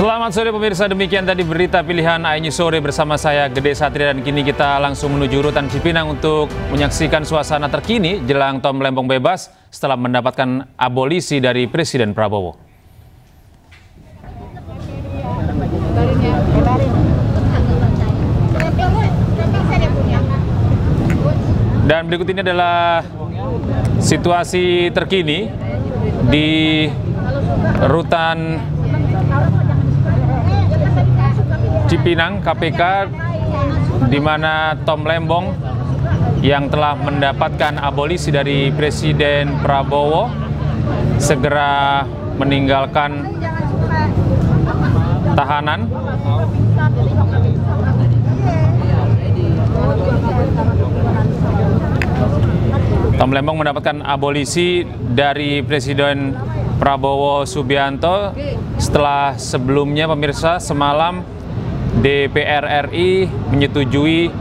Selamat sore pemirsa, demikian tadi berita pilihan iNews Sore bersama saya Gede Satria, dan kini kita langsung menuju Rutan Cipinang untuk menyaksikan suasana terkini jelang Tom Lembong bebas setelah mendapatkan abolisi dari Presiden Prabowo. Dan berikut ini adalah situasi terkini di Rutan Cipinang KPK, di mana Tom Lembong yang telah mendapatkan abolisi dari Presiden Prabowo segera meninggalkan tahanan. Tom Lembong mendapatkan abolisi dari Presiden Prabowo Subianto setelah sebelumnya pemirsa semalam DPR RI menyetujui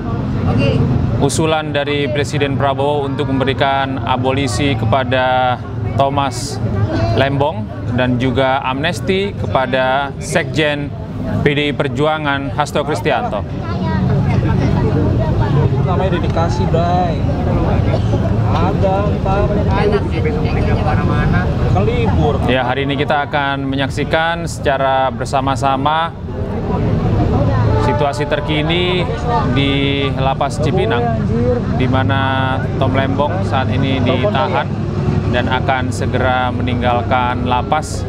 usulan dari Presiden Prabowo untuk memberikan abolisi kepada Thomas Lembong dan juga amnesti kepada Sekjen PDI Perjuangan Hasto Kristianto. Namanya dedikasi, Bray. Ada ntar libur. Ya, hari ini kita akan menyaksikan secara bersama-sama situasi terkini di Lapas Cipinang, di mana Tom Lembong saat ini ditahan dan akan segera meninggalkan lapas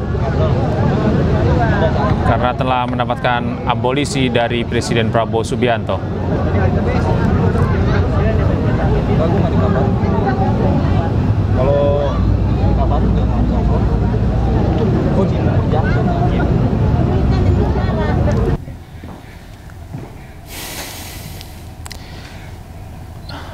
karena telah mendapatkan abolisi dari Presiden Prabowo Subianto. Kalau dikabarin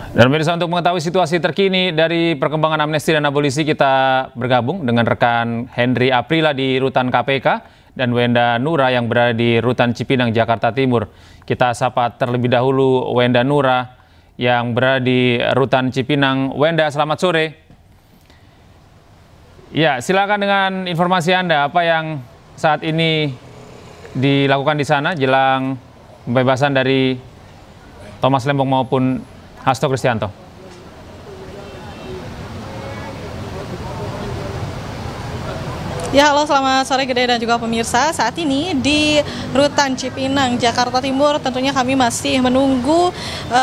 Dan pemirsa, untuk mengetahui situasi terkini dari perkembangan amnesti dan abolisi, kita bergabung dengan rekan Henry Aprila di Rutan KPK dan Wenda Nura yang berada di Rutan Cipinang, Jakarta Timur. Kita sapa terlebih dahulu Wenda Nura yang berada di Rutan Cipinang. Wenda, selamat sore. Ya, silakan dengan informasi Anda, apa yang saat ini dilakukan di sana jelang pembebasan dari Thomas Lembong maupun Hasto Kristianto. Ya, halo, selamat sore Gede dan juga pemirsa. Saat ini di Rutan Cipinang, Jakarta Timur, tentunya kami masih menunggu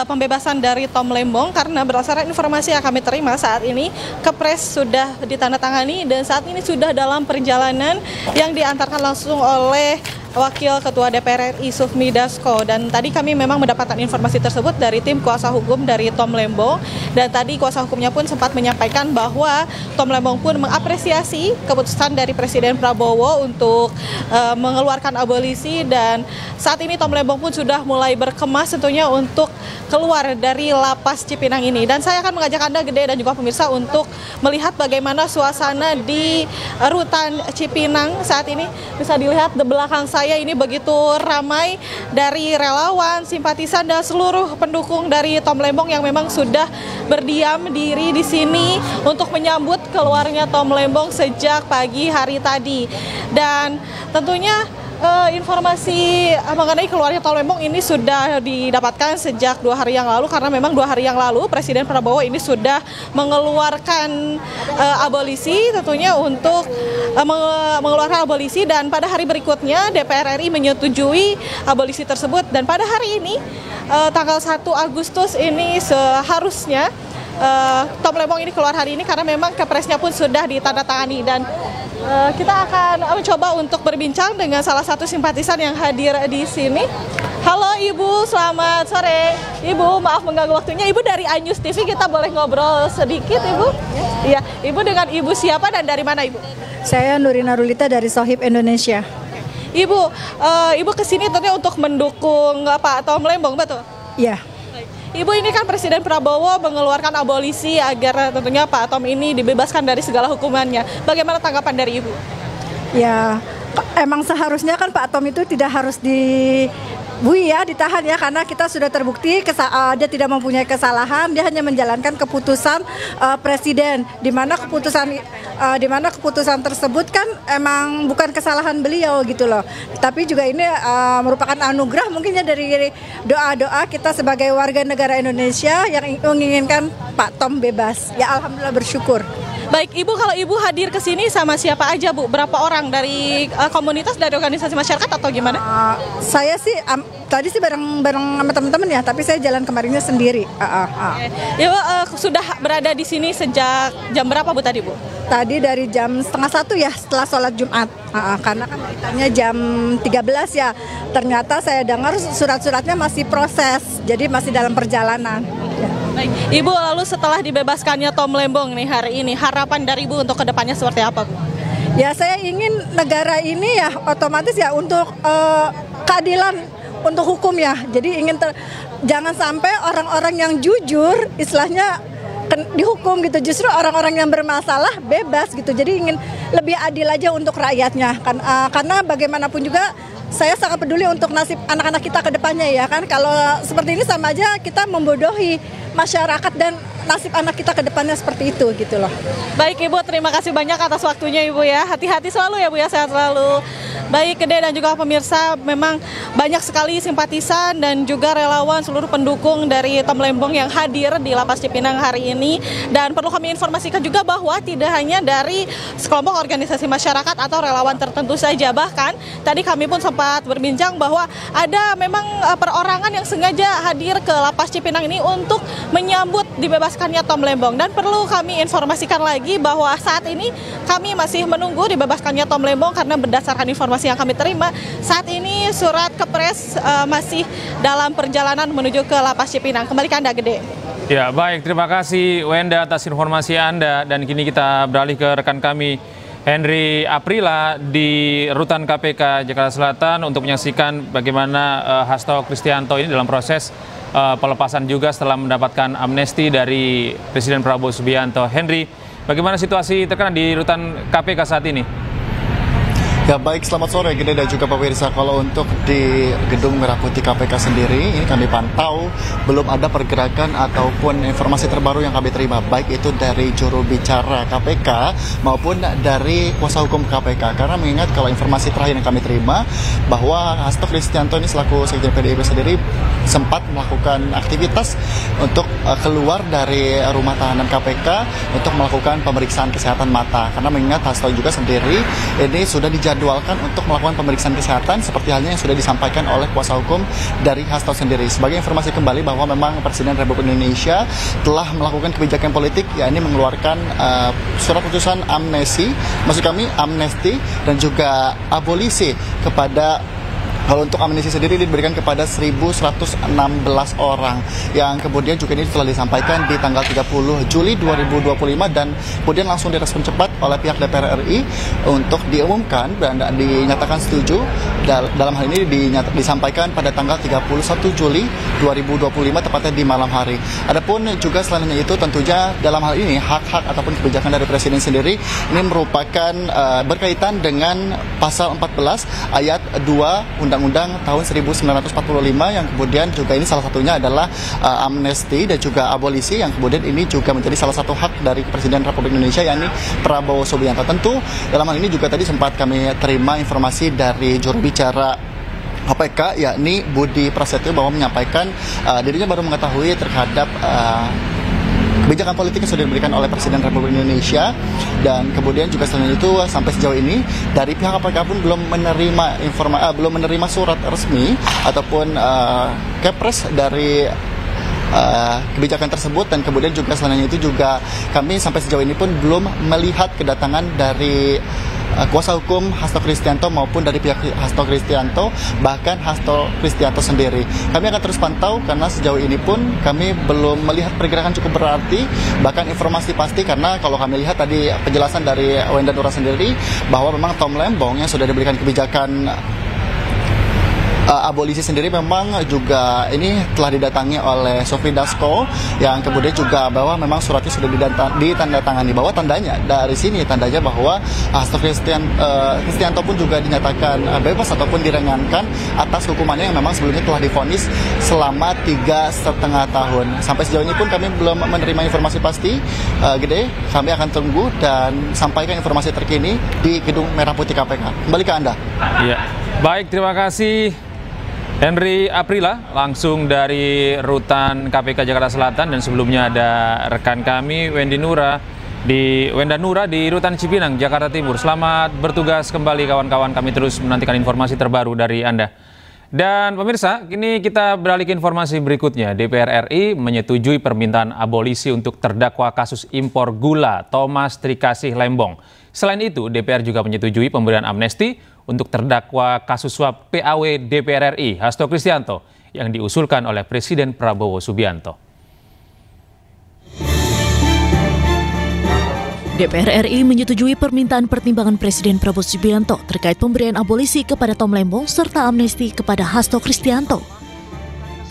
pembebasan dari Tom Lembong karena berdasarkan informasi yang kami terima saat ini, Kepres sudah ditandatangani dan saat ini sudah dalam perjalanan yang diantarkan langsung oleh Wakil Ketua DPR RI Sufmi Dasko. Dan tadi kami memang mendapatkan informasi tersebut dari tim kuasa hukum dari Tom Lembong, dan tadi kuasa hukumnya pun sempat menyampaikan bahwa Tom Lembong pun mengapresiasi keputusan dari Presiden Prabowo untuk mengeluarkan abolisi, dan saat ini Tom Lembong pun sudah mulai berkemas tentunya untuk keluar dari Lapas Cipinang ini. Dan saya akan mengajak Anda Gede dan juga pemirsa untuk melihat bagaimana suasana di Rutan Cipinang saat ini. Bisa dilihat di belakang saya ini begitu ramai dari relawan, simpatisan dan seluruh pendukung dari Tom Lembong yang memang sudah berdiam diri di sini untuk menyambut keluarnya Tom Lembong sejak pagi hari tadi. Dan tentunya informasi mengenai keluarnya Tom Lembong ini sudah didapatkan sejak 2 hari yang lalu, karena memang 2 hari yang lalu Presiden Prabowo ini sudah mengeluarkan abolisi tentunya untuk mengeluarkan abolisi, dan pada hari berikutnya DPR RI menyetujui abolisi tersebut, dan pada hari ini tanggal 1 Agustus ini seharusnya Tom Lembong ini keluar hari ini karena memang Kepresnya pun sudah ditandatangani. Dan kita akan mencoba untuk berbincang dengan salah satu simpatisan yang hadir di sini. Halo Ibu, selamat sore. Ibu, maaf mengganggu waktunya. Ibu dari iNews TV, kita boleh ngobrol sedikit Ibu? Iya, Ibu dengan Ibu siapa dan dari mana Ibu? Saya Nurina Rulita dari Sohib Indonesia. Ibu, Ibu kesini tentunya untuk mendukung Pak Tom Lembong, betul? Iya. Ibu, ini kan Presiden Prabowo mengeluarkan abolisi agar tentunya Pak Tom ini dibebaskan dari segala hukumannya. Bagaimana tanggapan dari Ibu? Ya, emang seharusnya kan Pak Tom itu tidak harus Bui ya ditahan ya, karena kita sudah terbukti dia tidak mempunyai kesalahan, dia hanya menjalankan keputusan presiden, di mana keputusan tersebut kan emang bukan kesalahan beliau gitu loh, tapi juga ini merupakan anugerah mungkinnya dari doa-doa kita sebagai warga negara Indonesia yang menginginkan Pak Tom bebas. Ya alhamdulillah bersyukur. Baik, Ibu, kalau Ibu hadir ke sini sama siapa aja, Bu? Berapa orang dari komunitas, dari organisasi masyarakat atau gimana? Saya sih tadi sih bareng sama teman-teman ya, tapi saya jalan kemarinnya sendiri. Ibu sudah berada di sini sejak jam berapa, Bu, tadi, Bu? Tadi dari jam 12:30 ya, setelah sholat Jumat. Karena kan beritanya jam 13 ya. Ternyata saya dengar surat-suratnya masih proses, jadi masih dalam perjalanan. Baik, Ibu, lalu setelah dibebaskannya Tom Lembong nih hari ini, harapan dari Ibu untuk kedepannya seperti apa, Bu? Ya saya ingin negara ini ya otomatis ya untuk keadilan untuk hukum ya. Jadi jangan sampai orang-orang yang jujur istilahnya dihukum gitu. Justru orang-orang yang bermasalah bebas gitu. Jadi ingin lebih adil aja untuk rakyatnya kan, karena bagaimanapun juga saya sangat peduli untuk nasib anak-anak kita ke depannya ya kan. Kalau seperti ini sama aja kita membodohi masyarakat dan nasib anak kita ke depannya seperti itu gitu loh. Baik, Ibu, terima kasih banyak atas waktunya, Ibu ya. Hati-hati selalu ya, Bu ya, sehat selalu. Baik, Gede dan juga pemirsa, memang banyak sekali simpatisan dan juga relawan seluruh pendukung dari Tom Lembong yang hadir di Lapas Cipinang hari ini. Dan perlu kami informasikan juga bahwa tidak hanya dari sekelompok organisasi masyarakat atau relawan tertentu saja. Bahkan tadi kami pun sempat berbincang bahwa ada memang perorangan yang sengaja hadir ke Lapas Cipinang ini untuk menyambut dibebaskannya Tom Lembong. Dan perlu kami informasikan lagi bahwa saat ini kami masih menunggu dibebaskannya Tom Lembong karena berdasarkan informasi yang kami terima, saat ini surat kepres masih dalam perjalanan menuju ke Lapas Cipinang. Kembali ke Anda, Gede. Ya, baik. Terima kasih Wenda atas informasi Anda. Dan kini kita beralih ke rekan kami Henry Aprila di Rutan KPK Jakarta Selatan untuk menyaksikan bagaimana Hasto Kristianto ini dalam proses pelepasan juga setelah mendapatkan amnesti dari Presiden Prabowo Subianto. Henry, bagaimana situasi terkini di Rutan KPK saat ini? Ya baik, selamat sore Gede dan juga pemirsa. Kalau untuk di Gedung Merah Putih KPK sendiri, ini kami pantau belum ada pergerakan ataupun informasi terbaru yang kami terima, baik itu dari juru bicara KPK maupun dari kuasa hukum KPK. Karena mengingat kalau informasi terakhir yang kami terima bahwa Hasto Kristianto ini selaku Sekjen PDIP sendiri sempat melakukan aktivitas untuk keluar dari rumah tahanan KPK untuk melakukan pemeriksaan kesehatan mata. Karena mengingat Hasto juga sendiri ini sudah dijadwalkan untuk melakukan pemeriksaan kesehatan seperti halnya yang sudah disampaikan oleh kuasa hukum dari Hasto sendiri. Sebagai informasi kembali bahwa memang Presiden Republik Indonesia telah melakukan kebijakan politik, yakni mengeluarkan surat putusan amnesti, maksud kami amnesti dan juga abolisi kepada. Kalau untuk amnesti sendiri diberikan kepada 1.116 orang yang kemudian juga ini telah disampaikan di tanggal 30 Juli 2025 dan kemudian langsung direspon cepat oleh pihak DPR RI untuk diumumkan dan dinyatakan setuju. Dalam hal ini disampaikan pada tanggal 31 Juli 2025 tepatnya di malam hari. Adapun juga selain itu tentunya dalam hal ini hak-hak ataupun kebijakan dari Presiden sendiri ini merupakan berkaitan dengan pasal 14 ayat 2 Undang-Undang tahun 1945 yang kemudian juga ini salah satunya adalah amnesti dan juga abolisi yang kemudian ini juga menjadi salah satu hak dari Presiden Republik Indonesia yakni Prabowo Subianto. Tentu dalam hal ini juga tadi sempat kami terima informasi dari juru bicara KPK yakni Budi Prasetyo bahwa menyampaikan dirinya baru mengetahui terhadap kebijakan politik yang sudah diberikan oleh Presiden Republik Indonesia dan kemudian juga selain itu sampai sejauh ini dari pihak KPK pun belum menerima surat resmi ataupun kepres dari kebijakan tersebut dan kemudian juga selain itu juga kami sampai sejauh ini pun belum melihat kedatangan dari kuasa hukum Hasto Kristianto maupun dari pihak Hasto Kristianto, bahkan Hasto Kristianto sendiri. Kami akan terus pantau karena sejauh ini pun kami belum melihat pergerakan cukup berarti, bahkan informasi pasti karena kalau kami lihat tadi penjelasan dari Wenda Nura sendiri bahwa memang Tom Lembong yang sudah diberikan kebijakan abolisi sendiri memang juga ini telah didatangi oleh Sofmi Dasko, yang kemudian juga bahwa memang suratnya sudah ditandatangani, bahwa tandanya dari sini tandanya bahwa Hasto Kristianto pun juga dinyatakan bebas ataupun diringankan atas hukumannya yang memang sebelumnya telah divonis selama 3,5 tahun. Sampai sejauh ini pun kami belum menerima informasi pasti, Gede. Kami akan tunggu dan sampaikan informasi terkini di Gedung Merah Putih KPK. Kembali ke Anda. Iya, baik, terima kasih Henry Aprila langsung dari Rutan KPK Jakarta Selatan, dan sebelumnya ada rekan kami Wenda Nura di Rutan Cipinang Jakarta Timur. Selamat bertugas kembali kawan-kawan, kami terus menantikan informasi terbaru dari Anda. Dan pemirsa, kini kita beralih ke informasi berikutnya. DPR RI menyetujui permintaan abolisi untuk terdakwa kasus impor gula Thomas Trikasih Lembong. Selain itu, DPR juga menyetujui pemberian amnesti untuk terdakwa kasus suap PAW DPR RI Hasto Kristianto yang diusulkan oleh Presiden Prabowo Subianto. DPR RI menyetujui permintaan pertimbangan Presiden Prabowo Subianto terkait pemberian abolisi kepada Tom Lembong serta amnesti kepada Hasto Kristianto.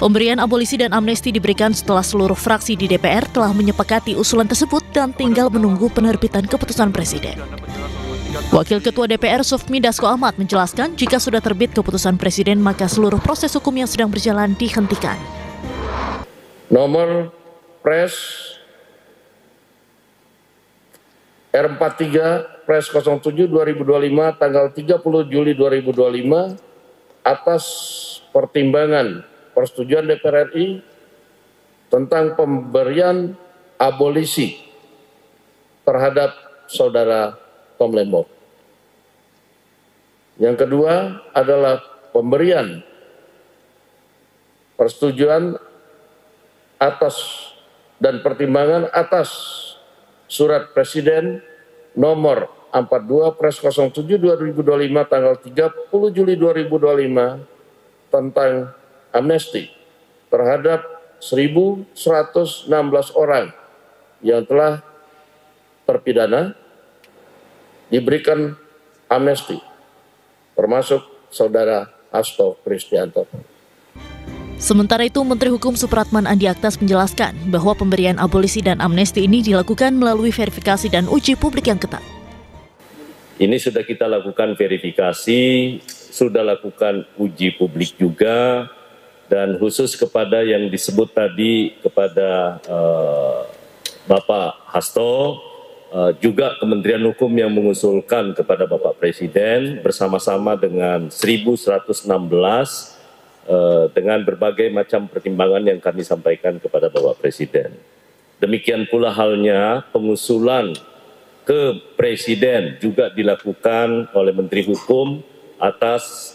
Pemberian abolisi dan amnesti diberikan setelah seluruh fraksi di DPR telah menyepakati usulan tersebut dan tinggal menunggu penerbitan keputusan Presiden. Wakil Ketua DPR Sofmi Dasko Ahmad menjelaskan jika sudah terbit keputusan Presiden maka seluruh proses hukum yang sedang berjalan dihentikan. Nomor Pres R43 Pres 07/2025 tanggal 30 Juli 2025 atas pertimbangan persetujuan DPR RI tentang pemberian abolisi terhadap saudara Tom Lembong. Yang kedua adalah pemberian persetujuan atas dan pertimbangan atas surat Presiden nomor 42 Pres 07/2025 tanggal 30 Juli 2025 tentang amnesti terhadap 1.116 orang yang telah terpidana diberikan amnesti, termasuk saudara Hasto Kristianto. Sementara itu, Menteri Hukum Supratman Andi Aktas menjelaskan bahwa pemberian abolisi dan amnesti ini dilakukan melalui verifikasi dan uji publik yang ketat. Ini sudah kita lakukan verifikasi, sudah lakukan uji publik juga, dan khusus kepada yang disebut tadi kepada Bapak Hasto, juga Kementerian Hukum yang mengusulkan kepada Bapak Presiden bersama-sama dengan 1.116 dengan berbagai macam pertimbangan yang kami sampaikan kepada Bapak Presiden. Demikian pula halnya pengusulan ke Presiden juga dilakukan oleh Menteri Hukum atas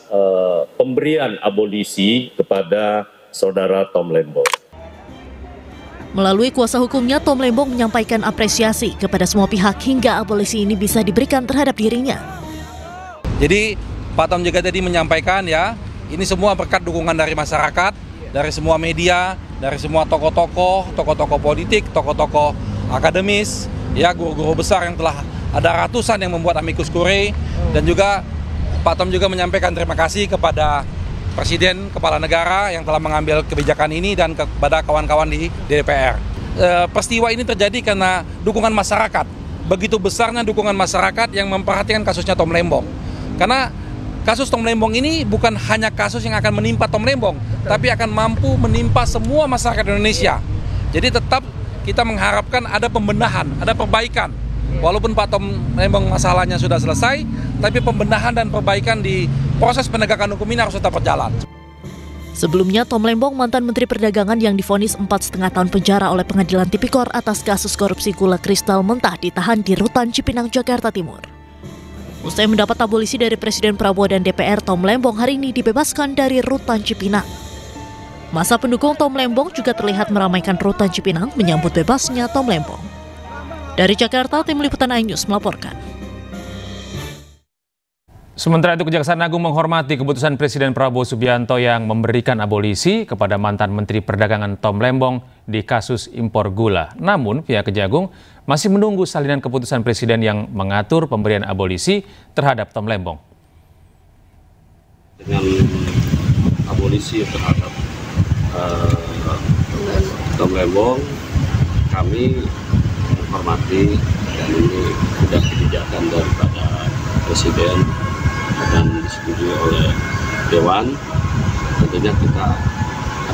pemberian abolisi kepada saudara Tom Lembong. Melalui kuasa hukumnya, Tom Lembong menyampaikan apresiasi kepada semua pihak hingga abolisi ini bisa diberikan terhadap dirinya. Jadi Pak Tom juga tadi menyampaikan ya, ini semua berkat dukungan dari masyarakat, dari semua media, dari semua tokoh-tokoh politik, tokoh-tokoh akademis, ya guru-guru besar yang telah ada ratusan yang membuat amicus curiae, dan juga Pak Tom juga menyampaikan terima kasih kepada Presiden, Kepala Negara yang telah mengambil kebijakan ini dan kepada kawan-kawan di DPR. Peristiwa ini terjadi karena dukungan masyarakat. Begitu besarnya dukungan masyarakat yang memperhatikan kasusnya Tom Lembong. Karena kasus Tom Lembong ini bukan hanya kasus yang akan menimpa Tom Lembong, tapi akan mampu menimpa semua masyarakat Indonesia. Jadi tetap kita mengharapkan ada pembenahan, ada perbaikan. Walaupun Pak Tom Lembong masalahnya sudah selesai, tapi pembenahan dan perbaikan di proses penegakan hukum ini harus tetap berjalan. Sebelumnya, Tom Lembong, mantan Menteri Perdagangan yang divonis 4,5 tahun penjara oleh Pengadilan Tipikor atas kasus korupsi gula kristal mentah ditahan di Rutan Cipinang, Jakarta Timur. Usai mendapat abolisi dari Presiden Prabowo dan DPR, Tom Lembong hari ini dibebaskan dari Rutan Cipinang. Masa pendukung Tom Lembong juga terlihat meramaikan Rutan Cipinang menyambut bebasnya Tom Lembong. Dari Jakarta, Tim Liputan iNews melaporkan. Sementara itu, Kejaksaan Agung menghormati keputusan Presiden Prabowo Subianto yang memberikan abolisi kepada mantan Menteri Perdagangan Tom Lembong di kasus impor gula. Namun, pihak Kejagung masih menunggu salinan keputusan Presiden yang mengatur pemberian abolisi terhadap Tom Lembong. Dengan abolisi terhadap Tom Lembong, kami menghormati dan ini sudah kebijakan daripada Presiden dan disetujui oleh Dewan. Tentunya kita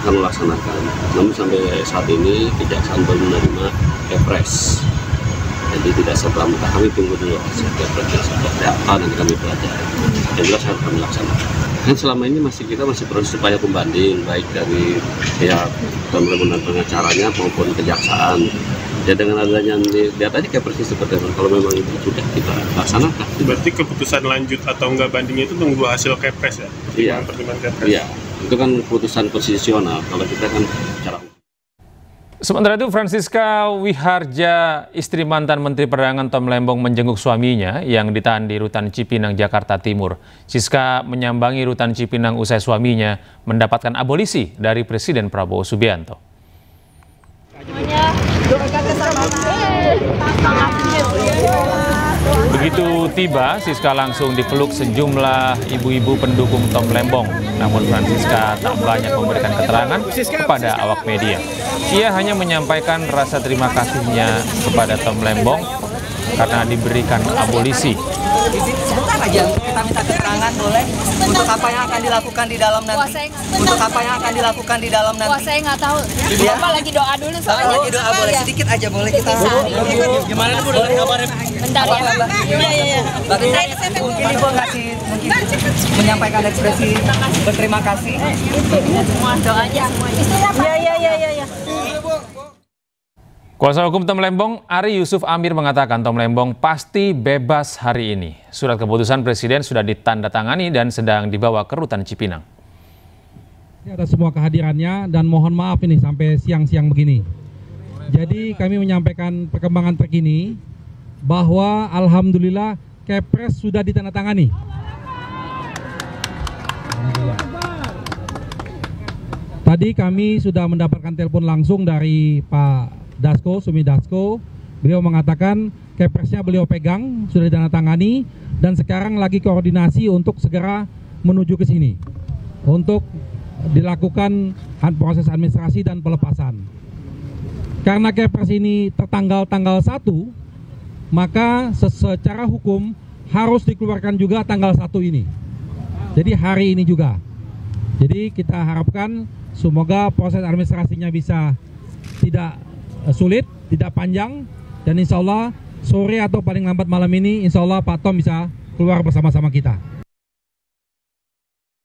akan melaksanakan. Namun sampai saat ini kejaksaan belum menerima kepres. Jadi tidak serta-merta, kami tunggu dulu hasil kepresnya seperti apa, nanti kami pelajari. Yang jelas harus kami laksanakan. Kan selama ini kita masih proses upaya pembanding, baik dari pihak pemerintah pengacaranya maupun kejaksaan. Ya dengan adanya lihat aja kepresnya seperti apa. Kalau memang itu sudah kita laksanakan. Berarti keputusan lanjut atau enggak bandingnya itu tunggu hasil kepres ya? Iya. Pertimbangan kepres. Iya. Itu kan keputusan konstitusional. Kalau kita kan cara. Sementara itu, Francisca Wiharja, istri mantan Menteri Perdagangan Tom Lembong, menjenguk suaminya yang ditahan di Rutan Cipinang, Jakarta Timur. Siska menyambangi Rutan Cipinang usai suaminya mendapatkan abolisi dari Presiden Prabowo Subianto. Begitu tiba, Siska langsung dipeluk sejumlah ibu-ibu pendukung Tom Lembong. Namun Francisca tak banyak memberikan keterangan kepada awak media. Ia hanya menyampaikan rasa terima kasihnya kepada Tom Lembong karena diberikan abolisi. Sebentar aja, kita minta keterangan boleh untuk apa yang akan dilakukan di dalam nanti. Untuk apa yang akan dilakukan di dalam nanti. Saya nggak tahu. Ya. Bapak lagi doa dulu soalnya. Lagi doa boleh sedikit aja boleh kita. Gimana Bu dengan kabarnya? Bentar ya. Iya. Mungkin Ibu ngasih menyampaikan ekspresi berterima kasih. Semua doanya semua. Iya. Kuasa hukum Tom Lembong, Ari Yusuf Amir, mengatakan Tom Lembong pasti bebas hari ini. Surat keputusan Presiden sudah ditandatangani dan sedang dibawa ke Rutan Cipinang. Atas semua kehadirannya dan mohon maaf ini sampai siang-siang begini. Jadi kami menyampaikan perkembangan terkini bahwa alhamdulillah Kepres sudah ditandatangani. Tadi kami sudah mendapatkan telepon langsung dari Pak Dasko, Sumi Dasko. Beliau mengatakan Kepresnya beliau pegang, sudah ditandatangani, dan sekarang lagi koordinasi untuk segera menuju ke sini untuk dilakukan proses administrasi dan pelepasan. Karena Kepres ini tertanggal tanggal 1, maka secara hukum harus dikeluarkan juga tanggal 1 ini. Jadi hari ini juga. Jadi kita harapkan semoga proses administrasinya bisa tidak sulit, tidak panjang, dan insya Allah sore atau paling lambat malam ini insya Allah Pak Tom bisa keluar bersama-sama kita.